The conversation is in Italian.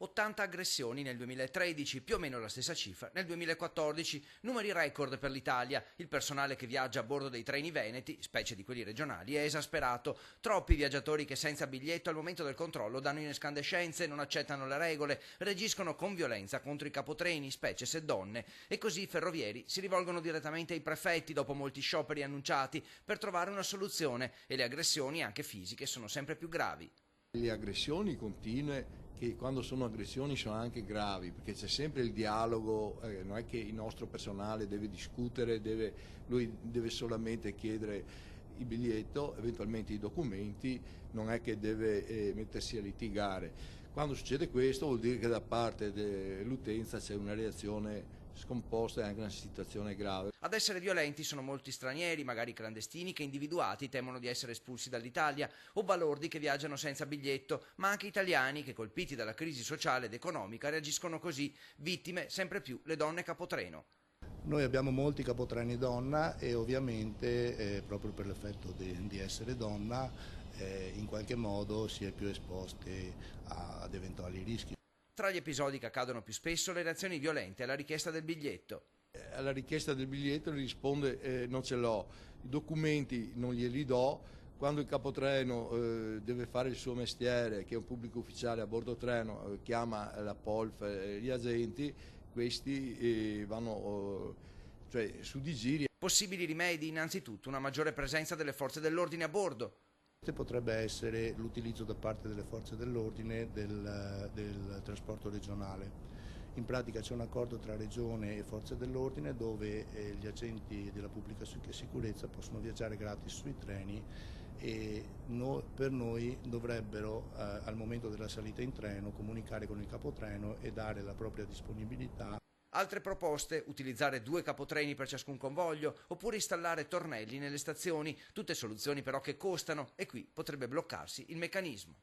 80 aggressioni nel 2013, più o meno la stessa cifra nel 2014, numeri record per l'Italia. Il personale che viaggia a bordo dei treni veneti, specie di quelli regionali, è esasperato. Troppi viaggiatori che senza biglietto al momento del controllo danno in escandescenze, non accettano le regole, reagiscono con violenza contro i capotreni, specie se donne, e così i ferrovieri si rivolgono direttamente ai prefetti dopo molti scioperi annunciati per trovare una soluzione, e le aggressioni, anche fisiche, sono sempre più gravi. Le aggressioni continue, che quando sono aggressioni sono anche gravi, perché c'è sempre il dialogo, non è che il nostro personale deve discutere, lui deve solamente chiedere il biglietto, eventualmente i documenti, non è che deve mettersi a litigare. Quando succede questo vuol dire che da parte dell'utenza c'è una reazione scomposta e anche una situazione grave. Ad essere violenti sono molti stranieri, magari clandestini, che individuati temono di essere espulsi dall'Italia, o balordi che viaggiano senza biglietto, ma anche italiani che, colpiti dalla crisi sociale ed economica, reagiscono così, vittime sempre più le donne capotreno. Noi abbiamo molti capotreni donna e ovviamente proprio per l'effetto di essere donna in qualche modo si è più esposti ad eventuali rischi. Tra gli episodi che accadono più spesso, le reazioni violente alla richiesta del biglietto. Alla richiesta del biglietto risponde non ce l'ho, i documenti non glieli do. Quando il capotreno deve fare il suo mestiere, che è un pubblico ufficiale a bordo treno, chiama la POLF e gli agenti, questi vanno su di giri. Possibili rimedi: innanzitutto una maggiore presenza delle forze dell'ordine a bordo. Potrebbe essere l'utilizzo da parte delle forze dell'ordine del trasporto regionale. In pratica c'è un accordo tra regione e forze dell'ordine dove gli agenti della pubblica sicurezza possono viaggiare gratis sui treni e per noi dovrebbero al momento della salita in treno comunicare con il capotreno e dare la propria disponibilità. Altre proposte: utilizzare 2 capotreni per ciascun convoglio, oppure installare tornelli nelle stazioni, tutte soluzioni però che costano, e qui potrebbe bloccarsi il meccanismo.